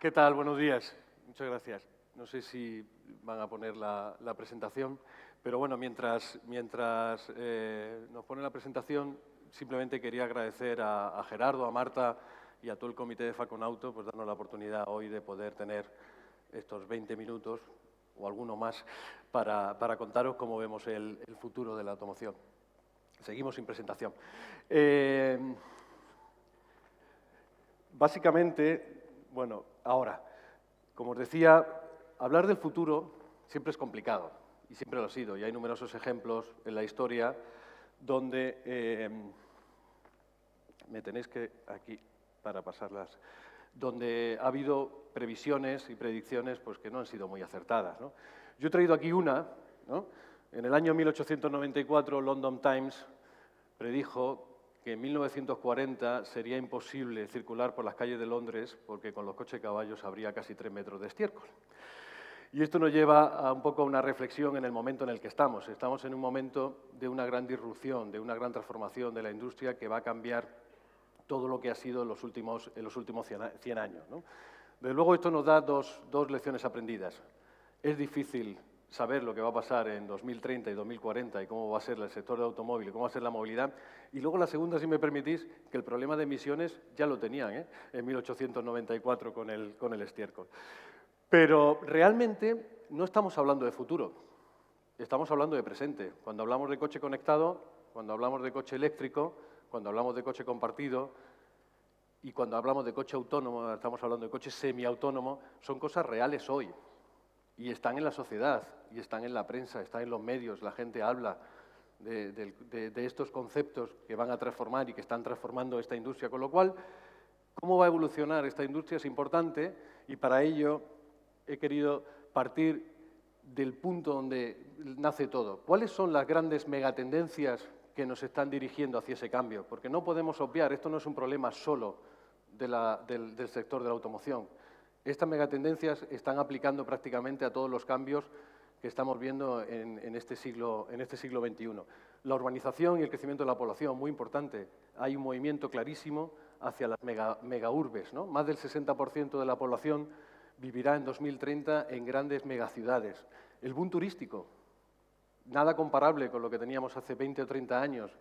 ¿Qué tal? Buenos días. Muchas gracias. No sé si van a poner la presentación, pero bueno, mientras nos ponen la presentación, simplemente quería agradecer a Gerardo, a Marta y a todo el comité de Faconauto pues darnos la oportunidad hoy de poder tener estos 20 minutos o alguno más para contaros cómo vemos el futuro de la automoción. Seguimos sin presentación. Básicamente, bueno, ahora, como os decía, hablar del futuro siempre es complicado, y siempre lo ha sido, y hay numerosos ejemplos en la historia donde, me tenéis que aquí para pasarlas, donde ha habido previsiones y predicciones pues, que no han sido muy acertadas, ¿no? Yo he traído aquí una, ¿no? En el año 1894, London Times predijo que en 1940 sería imposible circular por las calles de Londres porque con los coches caballos habría casi 3 metros de estiércol. Y esto nos lleva a un poco a una reflexión en el momento en el que estamos. Estamos en un momento de una gran disrupción, de una gran transformación de la industria que va a cambiar todo lo que ha sido en los últimos 100 años, ¿no? Desde luego esto nos da dos lecciones aprendidas. Es difícil saber lo que va a pasar en 2030 y 2040 y cómo va a ser el sector del automóvil y cómo va a ser la movilidad. Y luego la segunda, si me permitís, que el problema de emisiones ya lo tenían en 1894 con el estiércol. Pero realmente no estamos hablando de futuro, estamos hablando de presente. Cuando hablamos de coche conectado, cuando hablamos de coche eléctrico, cuando hablamos de coche compartido y cuando hablamos de coche autónomo, estamos hablando de coche semiautónomo, son cosas reales hoy. Y están en la sociedad, y están en la prensa, están en los medios, la gente habla de estos conceptos que van a transformar y que están transformando esta industria. Con lo cual, cómo va a evolucionar esta industria es importante y para ello he querido partir del punto donde nace todo. ¿Cuáles son las grandes megatendencias que nos están dirigiendo hacia ese cambio? Porque no podemos obviar, esto no es un problema solo del sector de la automoción. Estas megatendencias están aplicando prácticamente a todos los cambios que estamos viendo en este siglo XXI. La urbanización y el crecimiento de la población, muy importante. Hay un movimiento clarísimo hacia las megaurbes, ¿no? Más del 60% de la población vivirá en 2030 en grandes megaciudades. El boom turístico, nada comparable con lo que teníamos hace 20 o 30 años,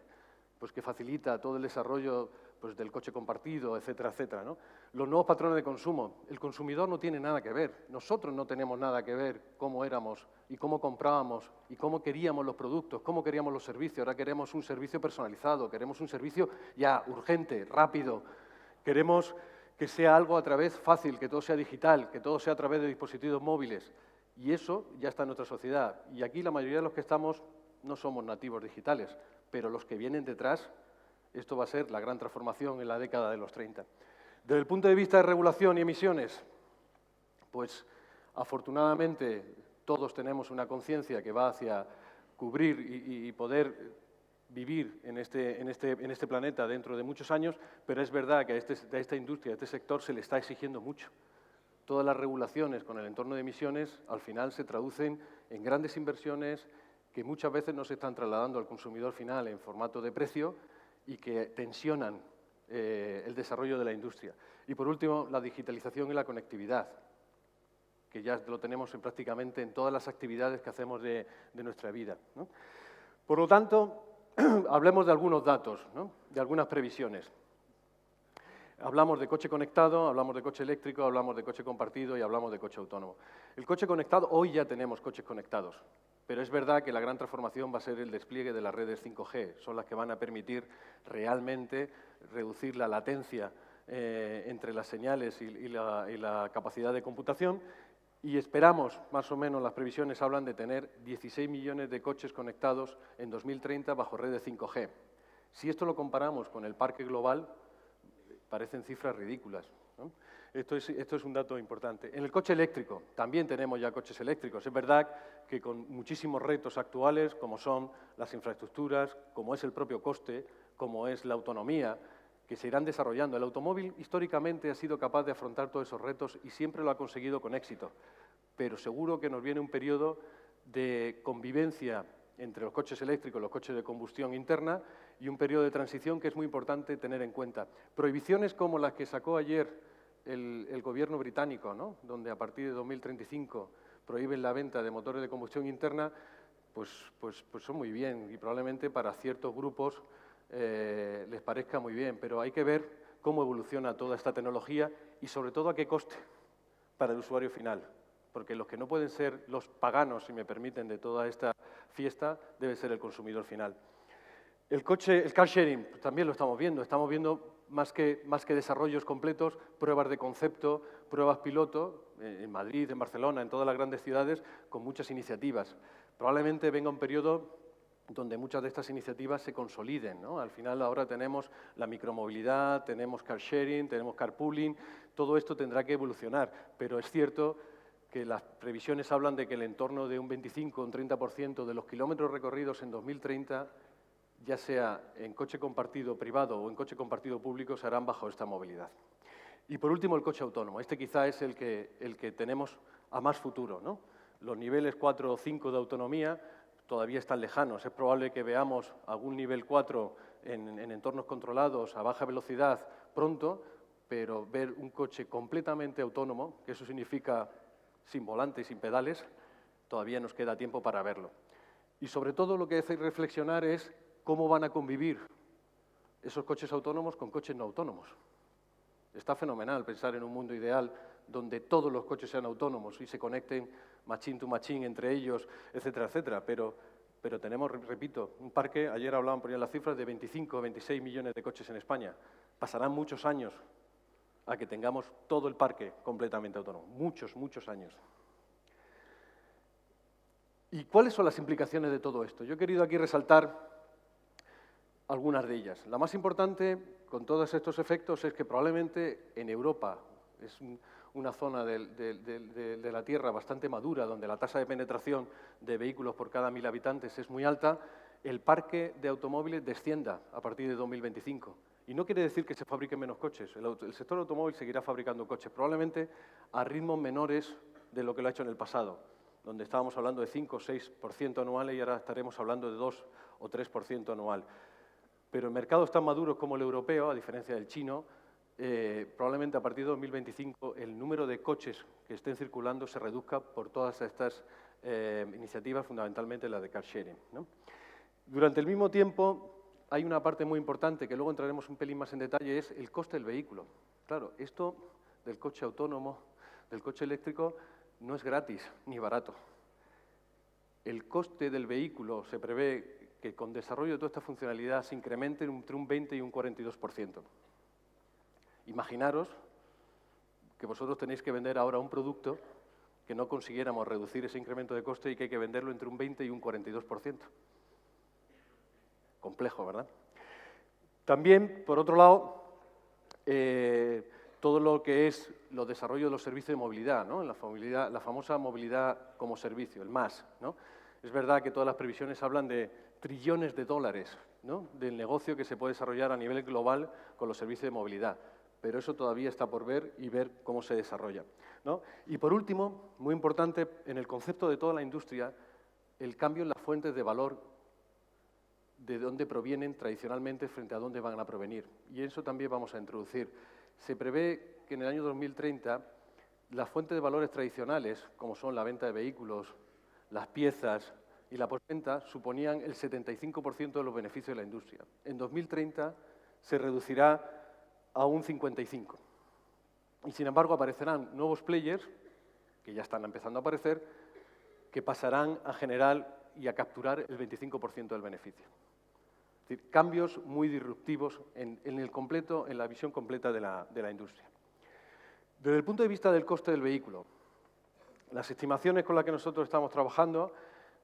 pues que facilita todo el desarrollo pues, del coche compartido, etcétera, etcétera, ¿no? Los nuevos patrones de consumo. El consumidor no tiene nada que ver. Nosotros no tenemos nada que ver cómo éramos y cómo comprábamos y cómo queríamos los productos, cómo queríamos los servicios. Ahora queremos un servicio personalizado, queremos un servicio ya urgente, rápido. Queremos que sea algo a través fácil, que todo sea digital, que todo sea a través de dispositivos móviles. Y eso ya está en nuestra sociedad. Y aquí la mayoría de los que estamos no somos nativos digitales, pero los que vienen detrás, esto va a ser la gran transformación en la década de los 30. Desde el punto de vista de regulación y emisiones, pues afortunadamente todos tenemos una conciencia que va hacia cubrir y poder vivir en este planeta dentro de muchos años, pero es verdad que a esta industria, a este sector, se le está exigiendo mucho. Todas las regulaciones con el entorno de emisiones al final se traducen en grandes inversiones que muchas veces no se están trasladando al consumidor final en formato de precio y que tensionan el desarrollo de la industria. Y por último, la digitalización y la conectividad, que ya lo tenemos prácticamente en todas las actividades que hacemos de nuestra vida, ¿no? Por lo tanto, hablemos de algunos datos, ¿no? De algunas previsiones. Hablamos de coche conectado, hablamos de coche eléctrico, hablamos de coche compartido y hablamos de coche autónomo. El coche conectado, hoy ya tenemos coches conectados, pero es verdad que la gran transformación va a ser el despliegue de las redes 5G, son las que van a permitir realmente reducir la latencia entre las señales y la capacidad de computación. Y esperamos, más o menos, las previsiones hablan de tener 16 millones de coches conectados en 2030 bajo red de 5G. Si esto lo comparamos con el parque global, parecen cifras ridículas, ¿no? Esto es un dato importante. En el coche eléctrico, también tenemos ya coches eléctricos. Es verdad que con muchísimos retos actuales, como son las infraestructuras, como es el propio coste, como es la autonomía, que se irán desarrollando. El automóvil históricamente ha sido capaz de afrontar todos esos retos y siempre lo ha conseguido con éxito. Pero seguro que nos viene un periodo de convivencia entre los coches eléctricos y los coches de combustión interna y un periodo de transición que es muy importante tener en cuenta. Prohibiciones como las que sacó ayer el gobierno británico, ¿no?, donde a partir de 2035 prohíben la venta de motores de combustión interna, pues son muy bien y probablemente para ciertos grupos les parezca muy bien, pero hay que ver cómo evoluciona toda esta tecnología y sobre todo a qué coste para el usuario final, porque los que no pueden ser los paganos, si me permiten, de toda esta fiesta, debe ser el consumidor final. El car sharing, pues también lo estamos viendo más que desarrollos completos, pruebas de concepto, pruebas piloto, en Madrid, en Barcelona, en todas las grandes ciudades, con muchas iniciativas. Probablemente venga un periodo donde muchas de estas iniciativas se consoliden, ¿no? Al final ahora tenemos la micromovilidad, tenemos car sharing, tenemos carpooling, todo esto tendrá que evolucionar, pero es cierto que las previsiones hablan de que el entorno de un 25 o un 30% de los kilómetros recorridos en 2030, ya sea en coche compartido privado o en coche compartido público, se harán bajo esta movilidad. Y por último, el coche autónomo. Este quizá es el que tenemos a más futuro, ¿no? Los niveles 4 o 5 de autonomía todavía están lejanos. Es probable que veamos algún nivel 4 en entornos controlados a baja velocidad pronto, pero ver un coche completamente autónomo, que eso significa sin volante y sin pedales, todavía nos queda tiempo para verlo. Y sobre todo lo que hace reflexionar es cómo van a convivir esos coches autónomos con coches no autónomos. Está fenomenal pensar en un mundo ideal donde todos los coches sean autónomos y se conecten machine to machine entre ellos, etcétera, etcétera. Pero tenemos, repito, un parque, ayer ponían las cifras, de 25 o 26 millones de coches en España. Pasarán muchos años a que tengamos todo el parque completamente autónomo. Muchos, muchos años. ¿Y cuáles son las implicaciones de todo esto? Yo he querido aquí resaltar algunas de ellas. La más importante, con todos estos efectos, es que probablemente en Europa, es una zona de la Tierra bastante madura, donde la tasa de penetración de vehículos por cada 1000 habitantes es muy alta, el parque de automóviles descienda a partir de 2025. Y no quiere decir que se fabriquen menos coches. El sector automóvil seguirá fabricando coches, probablemente a ritmos menores de lo que lo ha hecho en el pasado, donde estábamos hablando de 5 o 6% anuales y ahora estaremos hablando de 2 o 3% anual. Pero en mercados tan maduros como el europeo, a diferencia del chino, probablemente a partir de 2025 el número de coches que estén circulando se reduzca por todas estas iniciativas, fundamentalmente la de car sharing, ¿no? Durante el mismo tiempo hay una parte muy importante, que luego entraremos un pelín más en detalle, es el coste del vehículo. Claro, esto del coche autónomo, del coche eléctrico, no es gratis ni barato. El coste del vehículo se prevé que con desarrollo de toda esta funcionalidad se incremente entre un 20 y un 42%. Imaginaros que vosotros tenéis que vender ahora un producto que no consiguiéramos reducir ese incremento de coste y que hay que venderlo entre un 20 y un 42%. Complejo, ¿verdad? También, por otro lado, todo lo que es los desarrollos de los servicios de movilidad, ¿no? La famosa movilidad como servicio, el MaaS, ¿no? Es verdad que todas las previsiones hablan de trillones de dólares, ¿no?, del negocio que se puede desarrollar a nivel global con los servicios de movilidad, pero eso todavía está por ver y ver cómo se desarrolla, ¿no? Y por último, muy importante, en el concepto de toda la industria, el cambio en las fuentes de valor, de dónde provienen tradicionalmente frente a dónde van a provenir. Y eso también vamos a introducir. Se prevé que en el año 2030 las fuentes de valores tradicionales, como son la venta de vehículos, las piezas y la postventa, suponían el 75% de los beneficios de la industria. En 2030 se reducirá a un 55%. Y sin embargo aparecerán nuevos players, que ya están empezando a aparecer, que pasarán a generar y a capturar el 25% del beneficio. Es decir, cambios muy disruptivos en la visión completa de la industria. Desde el punto de vista del coste del vehículo, las estimaciones con las que nosotros estamos trabajando,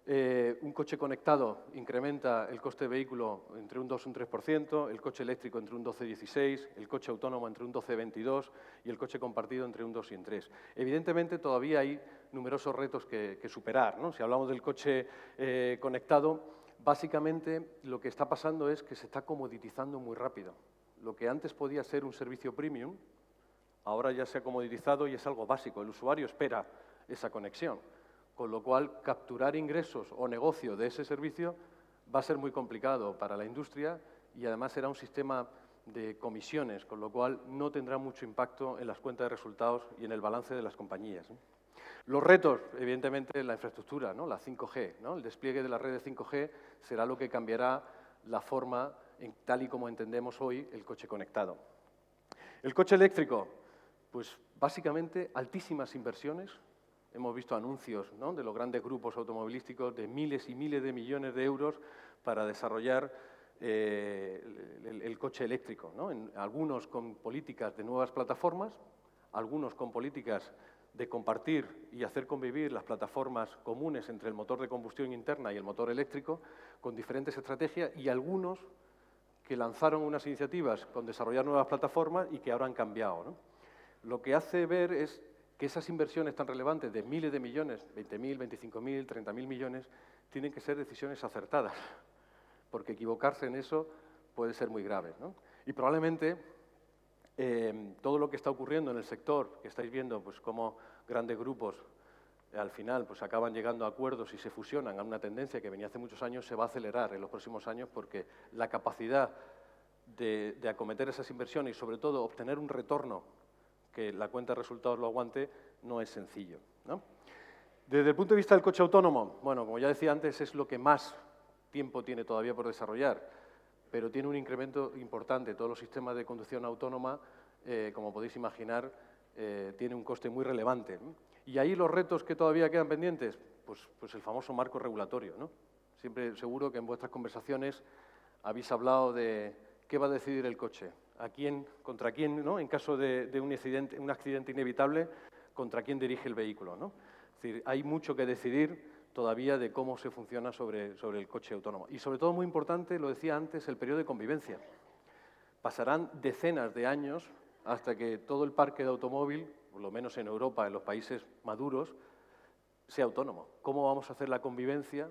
un coche conectado incrementa el coste de vehículo entre un 2 y un 3%, el coche eléctrico entre un 12,16%, el coche autónomo entre un 12,22% y el coche compartido entre un 2 y un 3%. Evidentemente, todavía hay numerosos retos que superar, ¿no? Si hablamos del coche conectado, básicamente lo que está pasando es que se está comoditizando muy rápido. Lo que antes podía ser un servicio premium, ahora ya se ha comoditizado y es algo básico. El usuario espera esa conexión, con lo cual capturar ingresos o negocio de ese servicio va a ser muy complicado para la industria y además será un sistema de comisiones, con lo cual no tendrá mucho impacto en las cuentas de resultados y en el balance de las compañías, ¿no? Los retos, evidentemente, la infraestructura, ¿no? La 5G, ¿no? El despliegue de la red de 5G será lo que cambiará la forma, tal y como entendemos hoy, el coche conectado. El coche eléctrico, pues básicamente altísimas inversiones. Hemos visto anuncios, ¿no?, de los grandes grupos automovilísticos de miles y miles de millones de euros para desarrollar el coche eléctrico, ¿no? Algunos con políticas de nuevas plataformas, algunos con políticas de compartir y hacer convivir las plataformas comunes entre el motor de combustión interna y el motor eléctrico, con diferentes estrategias, y algunos que lanzaron unas iniciativas con desarrollar nuevas plataformas y que ahora han cambiado, ¿no? Lo que hace ver es que esas inversiones tan relevantes de miles de millones, 20.000, 25.000, 30.000 millones, tienen que ser decisiones acertadas, porque equivocarse en eso puede ser muy grave, ¿no? Y probablemente todo lo que está ocurriendo en el sector, que estáis viendo, pues cómo grandes grupos al final pues acaban llegando a acuerdos y se fusionan a una tendencia que venía hace muchos años, se va a acelerar en los próximos años porque la capacidad de acometer esas inversiones y sobre todo obtener un retorno que la cuenta de resultados lo aguante, no es sencillo, ¿no? Desde el punto de vista del coche autónomo, bueno, como ya decía antes, es lo que más tiempo tiene todavía por desarrollar, pero tiene un incremento importante. Todos los sistemas de conducción autónoma, como podéis imaginar, tiene un coste muy relevante, ¿no? Y ahí los retos que todavía quedan pendientes, pues el famoso marco regulatorio, ¿no? Siempre seguro que en vuestras conversaciones habéis hablado de qué va a decidir el coche, a quién, contra quién, ¿no? En caso de un accidente inevitable, contra quién dirige el vehículo, ¿no? Es decir, hay mucho que decidir todavía de cómo se funciona sobre el coche autónomo. Y sobre todo, muy importante, lo decía antes, el periodo de convivencia. Pasarán decenas de años hasta que todo el parque de automóvil, por lo menos en Europa, en los países maduros, sea autónomo. ¿Cómo vamos a hacer la convivencia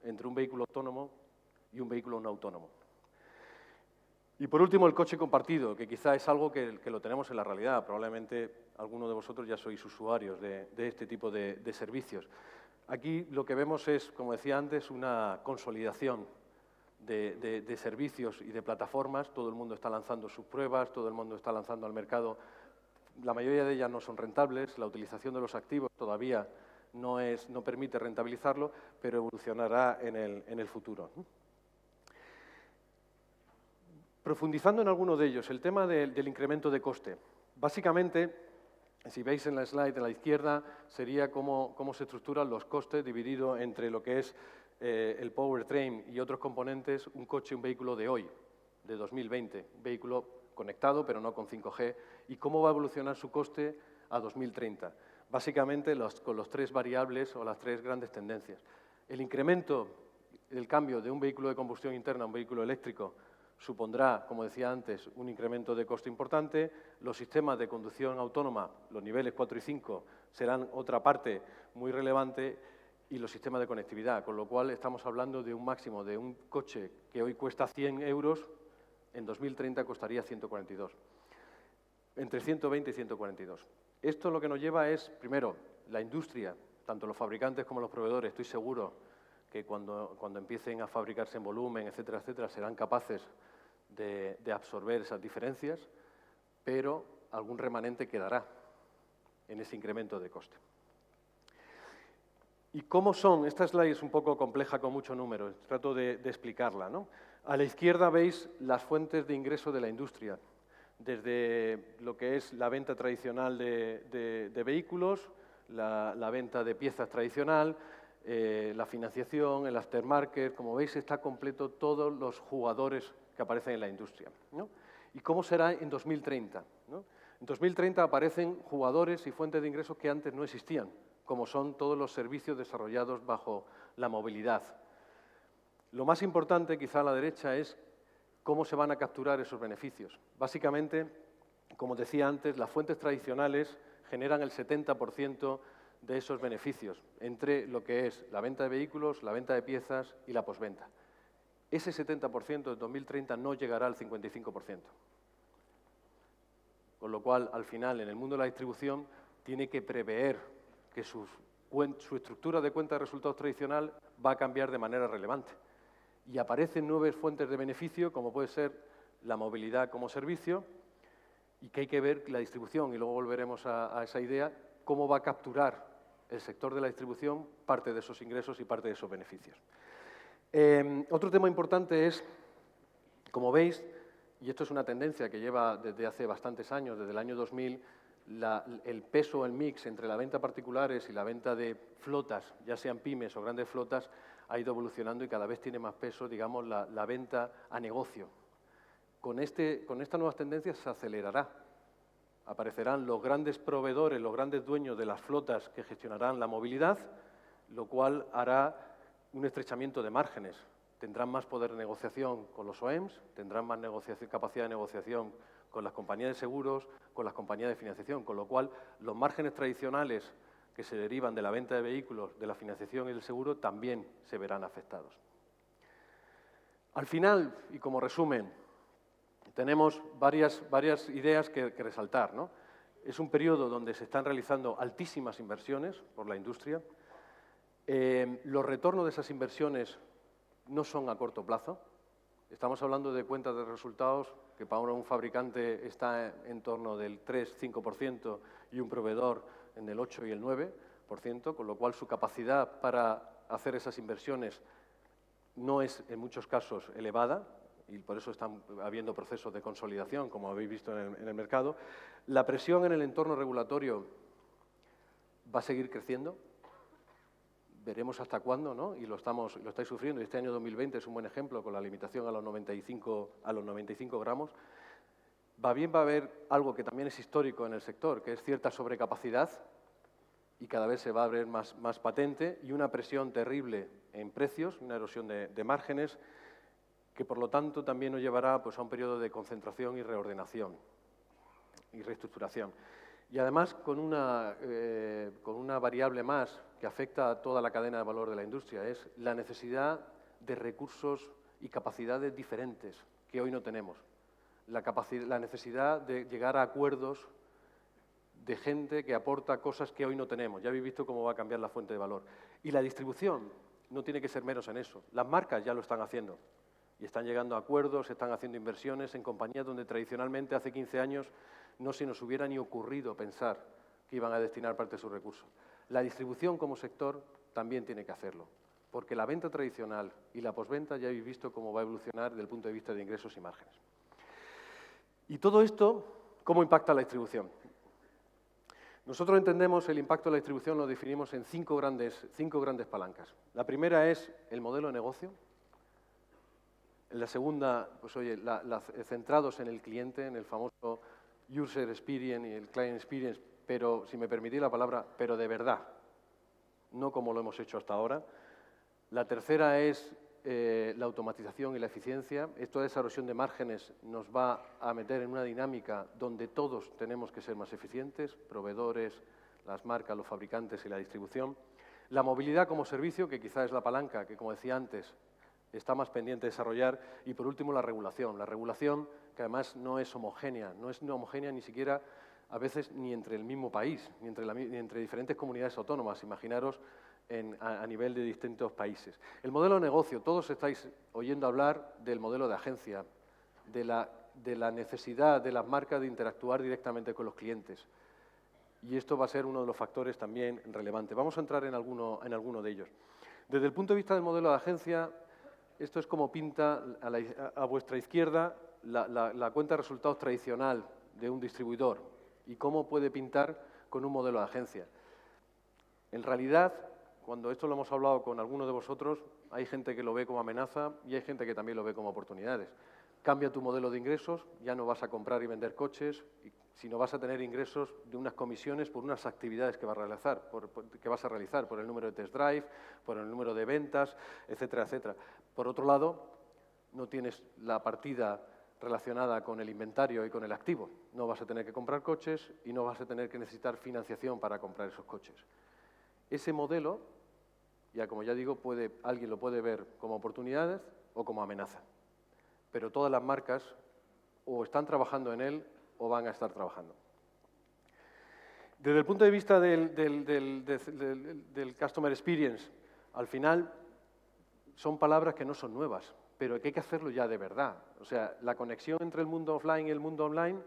entre un vehículo autónomo y un vehículo no autónomo? Y por último, el coche compartido, que quizá es algo que lo tenemos en la realidad. Probablemente algunos de vosotros ya sois usuarios de este tipo de servicios. Aquí lo que vemos es, como decía antes, una consolidación de servicios y de plataformas. Todo el mundo está lanzando sus pruebas, todo el mundo está lanzando al mercado. La mayoría de ellas no son rentables, la utilización de los activos todavía no permite rentabilizarlo, pero evolucionará en el futuro. Profundizando en alguno de ellos, el tema del incremento de coste. Básicamente, si veis en la slide de la izquierda, sería cómo se estructuran los costes dividido entre lo que es el powertrain y otros componentes, un coche, un vehículo de hoy, de 2020, vehículo conectado pero no con 5G, y cómo va a evolucionar su coste a 2030. Básicamente con los tres variables o las tres grandes tendencias. El incremento, el cambio de un vehículo de combustión interna a un vehículo eléctrico supondrá, como decía antes, un incremento de coste importante. Los sistemas de conducción autónoma, los niveles 4 y 5, serán otra parte muy relevante, y los sistemas de conectividad, con lo cual estamos hablando de un máximo de un coche que hoy cuesta 100 euros, en 2030 costaría 142, entre 120 y 142. Esto lo que nos lleva es, primero, la industria, tanto los fabricantes como los proveedores, estoy seguro que cuando empiecen a fabricarse en volumen, etcétera, etcétera, serán capaces de absorber esas diferencias, pero algún remanente quedará en ese incremento de coste. ¿Y cómo son? Esta slide es un poco compleja con muchos números, trato de explicarla, ¿no? A la izquierda veis las fuentes de ingreso de la industria, desde lo que es la venta tradicional de vehículos, la venta de piezas tradicional, la financiación, el aftermarket. Como veis, está completo todos los jugadores que aparecen en la industria, ¿no? ¿Y cómo será en 2030? ¿No? En 2030 aparecen jugadores y fuentes de ingresos que antes no existían, como son todos los servicios desarrollados bajo la movilidad. Lo más importante, quizá a la derecha, es cómo se van a capturar esos beneficios. Básicamente, como decía antes, las fuentes tradicionales generan el 70% de esos beneficios, entre lo que es la venta de vehículos, la venta de piezas y la postventa. Ese 70% en 2030 no llegará al 55%. Con lo cual, al final, en el mundo de la distribución, tiene que prever que su estructura de cuenta de resultados tradicional va a cambiar de manera relevante. Y aparecen nuevas fuentes de beneficio, como puede ser la movilidad como servicio y que hay que ver la distribución, y luego volveremos a esa idea, cómo va a capturar el sector de la distribución parte de esos ingresos y parte de esos beneficios. Otro tema importante es, como veis, y esto es una tendencia que lleva desde hace bastantes años, desde el año 2000, el peso, el mix entre la venta a particulares y la venta de flotas, ya sean pymes o grandes flotas, ha ido evolucionando y cada vez tiene más peso, digamos, la venta a negocio. Con estas nuevas tendencias se acelerará. Aparecerán los grandes proveedores, los grandes dueños de las flotas que gestionarán la movilidad, lo cual hará un estrechamiento de márgenes. Tendrán más poder de negociación con los OEMs, tendrán más capacidad de negociación con las compañías de seguros, con las compañías de financiación, con lo cual los márgenes tradicionales que se derivan de la venta de vehículos, de la financiación y del seguro, también se verán afectados. Al final, y como resumen, tenemos varias ideas que resaltar, ¿no? Es un periodo donde se están realizando altísimas inversiones por la industria. Los retornos de esas inversiones no son a corto plazo. Estamos hablando de cuentas de resultados que para un fabricante está en torno del 3-5% y un proveedor en el 8 y el 9%, con lo cual su capacidad para hacer esas inversiones no es en muchos casos elevada y por eso están habiendo procesos de consolidación, como habéis visto en el mercado. La presión en el entorno regulatorio va a seguir creciendo. Veremos hasta cuándo, ¿no? Y lo estáis sufriendo. Y este año 2020 es un buen ejemplo con la limitación a los 95 gramos. Va a haber algo que también es histórico en el sector, que es cierta sobrecapacidad y cada vez se va a ver más patente y una presión terrible en precios, una erosión de márgenes, que por lo tanto también nos llevará pues, a un periodo de concentración y reordenación y reestructuración. Y además con una variable más que afecta a toda la cadena de valor de la industria, es la necesidad de recursos y capacidades diferentes que hoy no tenemos. La necesidad de llegar a acuerdos de gente que aporta cosas que hoy no tenemos. Ya habéis visto cómo va a cambiar la fuente de valor. Y la distribución no tiene que ser menos en eso. Las marcas ya lo están haciendo y están llegando a acuerdos, están haciendo inversiones en compañías donde tradicionalmente hace 15 años no se nos hubiera ni ocurrido pensar que iban a destinar parte de sus recursos. La distribución como sector también tiene que hacerlo, porque la venta tradicional y la posventa ya habéis visto cómo va a evolucionar desde el punto de vista de ingresos y márgenes. Y todo esto, ¿cómo impacta la distribución? Nosotros entendemos el impacto de la distribución, lo definimos en cinco grandes palancas. La primera es el modelo de negocio. En la segunda, pues oye, centrados en el cliente, en el famoso user experience y el client experience, pero, si me permitís la palabra, pero de verdad, no como lo hemos hecho hasta ahora. La tercera es la automatización y la eficiencia. Toda esa erosión de márgenes nos va a meter en una dinámica donde todos tenemos que ser más eficientes, proveedores, las marcas, los fabricantes y la distribución. La movilidad como servicio, que quizá es la palanca que, como decía antes, está más pendiente de desarrollar. Y, por último, la regulación. La regulación, que además no es homogénea ni siquiera a veces ni entre el mismo país, ni entre diferentes comunidades autónomas. Imaginaros a nivel de distintos países. El modelo de negocio, todos estáis oyendo hablar del modelo de agencia, de la necesidad de las marcas de interactuar directamente con los clientes. Y esto va a ser uno de los factores también relevantes. Vamos a entrar en alguno de ellos. Desde el punto de vista del modelo de agencia, esto es como pinta a vuestra izquierda la cuenta de resultados tradicional de un distribuidor y cómo puede pintar con un modelo de agencia. En realidad, cuando esto lo hemos hablado con algunos de vosotros, hay gente que lo ve como amenaza y hay gente que también lo ve como oportunidades. Cambia tu modelo de ingresos, ya no vas a comprar y vender coches, sino vas a tener ingresos de unas comisiones por unas actividades que vas a realizar, por el número de test drive, por el número de ventas, etcétera, etcétera. Por otro lado, no tienes la partida relacionada con el inventario y con el activo. No vas a tener que comprar coches y no vas a tener que necesitar financiación para comprar esos coches. Ese modelo, como ya digo, alguien lo puede ver como oportunidades o como amenaza. Pero todas las marcas o están trabajando en él o van a estar trabajando. Desde el punto de vista del Customer Experience, al final son palabras que no son nuevas. pero que hay que hacerlo ya de verdad. O sea, la conexión entre el mundo offline y el mundo online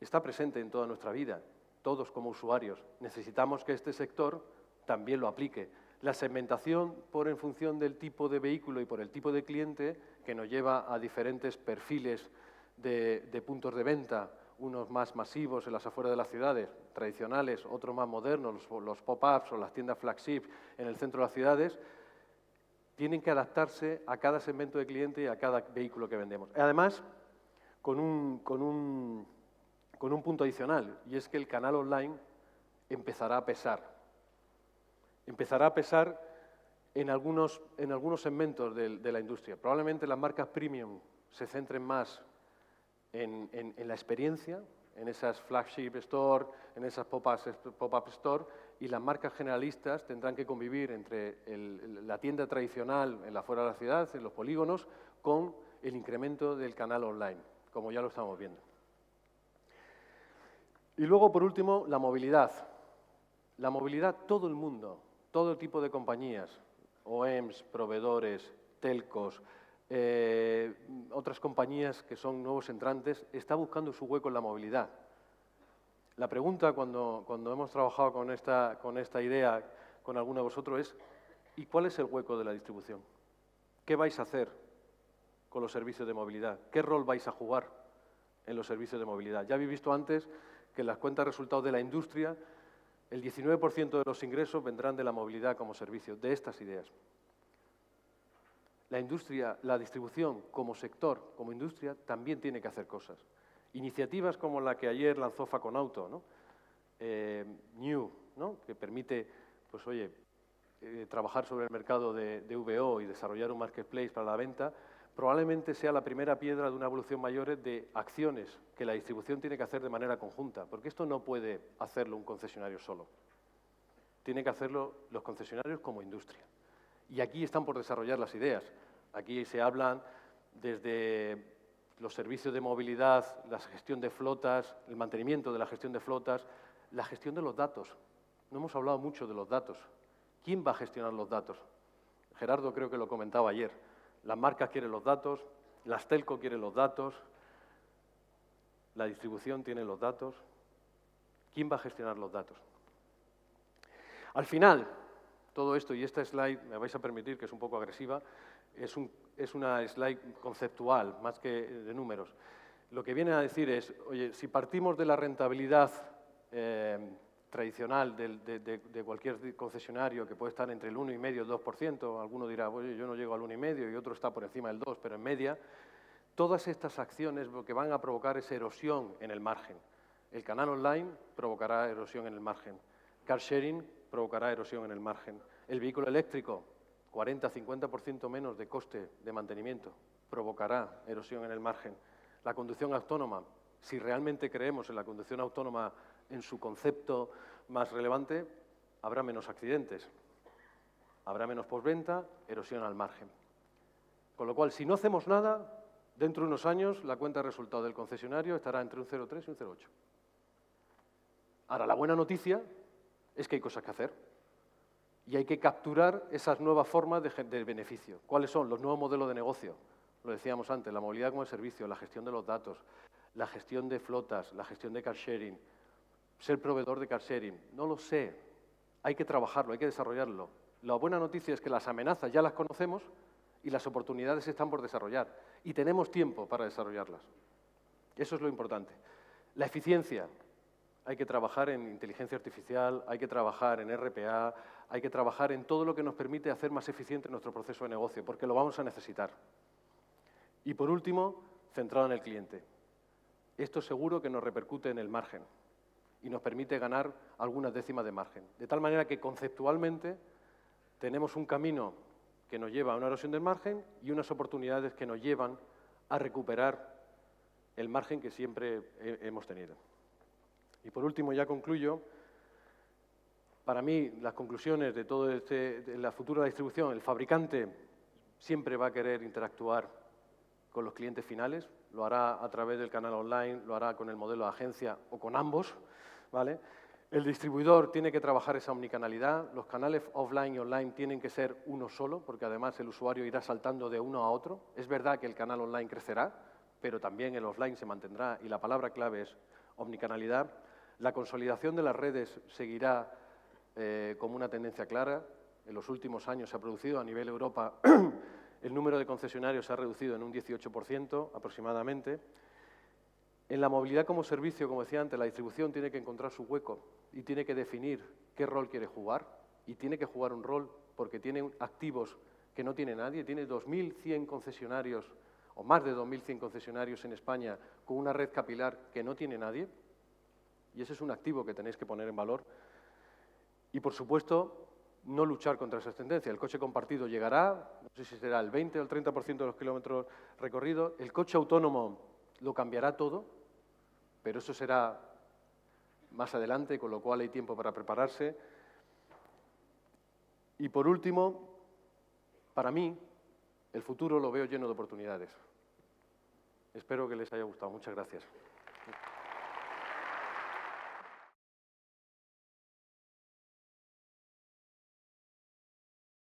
está presente en toda nuestra vida. Todos como usuarios necesitamos que este sector también lo aplique. La segmentación en función del tipo de vehículo y por el tipo de cliente, que nos lleva a diferentes perfiles de puntos de venta, unos más masivos en las afueras de las ciudades, tradicionales, otros más modernos, los pop-ups o las tiendas flagship en el centro de las ciudades, tienen que adaptarse a cada segmento de cliente y a cada vehículo que vendemos. Además, con un punto adicional, y es que el canal online empezará a pesar. Empezará a pesar en algunos segmentos de la industria. Probablemente las marcas premium se centren más en la experiencia, en esas flagship store, en esas pop-up store, y las marcas generalistas tendrán que convivir entre la tienda tradicional en la afuera de la ciudad, en los polígonos, con el incremento del canal online, como ya lo estamos viendo. Y luego, por último, la movilidad. La movilidad, todo el mundo, todo tipo de compañías, OEMs, proveedores, telcos, otras compañías que son nuevos entrantes, está buscando su hueco en la movilidad. La pregunta cuando hemos trabajado con esta idea con alguno de vosotros es ¿y cuál es el hueco de la distribución? ¿Qué vais a hacer con los servicios de movilidad? ¿Qué rol vais a jugar en los servicios de movilidad? Ya habéis visto antes que en las cuentas de resultados de la industria el 19% de los ingresos vendrán de la movilidad como servicio, de estas ideas. La industria, la distribución como sector, como industria, también tiene que hacer cosas. Iniciativas como la que ayer lanzó Faconauto, ¿no? New, ¿no? Que permite, pues oye, trabajar sobre el mercado de VO y desarrollar un marketplace para la venta, probablemente sea la primera piedra de una evolución mayor de acciones que la distribución tiene que hacer de manera conjunta, porque esto no puede hacerlo un concesionario solo. Tiene que hacerlo los concesionarios como industria. Y aquí están por desarrollar las ideas. Aquí se hablan desde los servicios de movilidad, la gestión de flotas, el mantenimiento de la gestión de flotas, la gestión de los datos. No hemos hablado mucho de los datos. ¿Quién va a gestionar los datos? Gerardo creo que lo comentaba ayer. Las marcas quieren los datos, las telco quieren los datos, la distribución tiene los datos. ¿Quién va a gestionar los datos? Al final, todo esto, y esta slide, me vais a permitir que es un poco agresiva, es una slide conceptual, más que de números. Lo que viene a decir es, oye, si partimos de la rentabilidad tradicional de cualquier concesionario, que puede estar entre el 1,5 y el 2%, alguno dirá, oye, yo no llego al 1,5 y otro está por encima del 2, pero en media, todas estas acciones lo que van a provocar es erosión en el margen. El canal online provocará erosión en el margen. Car sharing provocará erosión en el margen. El vehículo eléctrico, 40-50% menos de coste de mantenimiento, provocará erosión en el margen. La conducción autónoma, si realmente creemos en la conducción autónoma en su concepto más relevante, habrá menos accidentes, habrá menos postventa, erosión al margen. Con lo cual, si no hacemos nada, dentro de unos años la cuenta de resultado del concesionario estará entre un 0,3 y un 0,8. Ahora, la buena noticia es que hay cosas que hacer y hay que capturar esas nuevas formas de beneficio. ¿Cuáles son? Los nuevos modelos de negocio. Lo decíamos antes, la movilidad como servicio, la gestión de los datos, la gestión de flotas, la gestión de car sharing, ser proveedor de car sharing. No lo sé, hay que trabajarlo, hay que desarrollarlo. La buena noticia es que las amenazas ya las conocemos y las oportunidades están por desarrollar y tenemos tiempo para desarrollarlas. Eso es lo importante. La eficiencia. Hay que trabajar en inteligencia artificial, hay que trabajar en RPA, hay que trabajar en todo lo que nos permite hacer más eficiente nuestro proceso de negocio, porque lo vamos a necesitar. Y por último, centrado en el cliente. Esto seguro que nos repercute en el margen y nos permite ganar algunas décimas de margen. De tal manera que conceptualmente tenemos un camino que nos lleva a una erosión del margen y unas oportunidades que nos llevan a recuperar el margen que siempre hemos tenido. Y por último, ya concluyo, para mí las conclusiones de todo de la futura distribución, el fabricante siempre va a querer interactuar con los clientes finales, lo hará a través del canal online, lo hará con el modelo de agencia o con ambos, ¿vale? El distribuidor tiene que trabajar esa omnicanalidad, los canales offline y online tienen que ser uno solo, porque además el usuario irá saltando de uno a otro. Es verdad que el canal online crecerá, pero también el offline se mantendrá y la palabra clave es omnicanalidad. La consolidación de las redes seguirá como una tendencia clara. En los últimos años se ha producido a nivel Europa, el número de concesionarios se ha reducido en un 18% aproximadamente. En la movilidad como servicio, como decía antes, la distribución tiene que encontrar su hueco y tiene que definir qué rol quiere jugar y tiene que jugar un rol porque tiene activos que no tiene nadie. Tiene 2.100 concesionarios o más de 2.100 concesionarios en España con una red capilar que no tiene nadie y ese es un activo que tenéis que poner en valor. Y, por supuesto, no luchar contra esas tendencias. El coche compartido llegará, no sé si será el 20 o el 30% de los kilómetros recorridos. El coche autónomo lo cambiará todo, pero eso será más adelante, con lo cual hay tiempo para prepararse. Y por último, para mí, el futuro lo veo lleno de oportunidades. Espero que les haya gustado. Muchas gracias.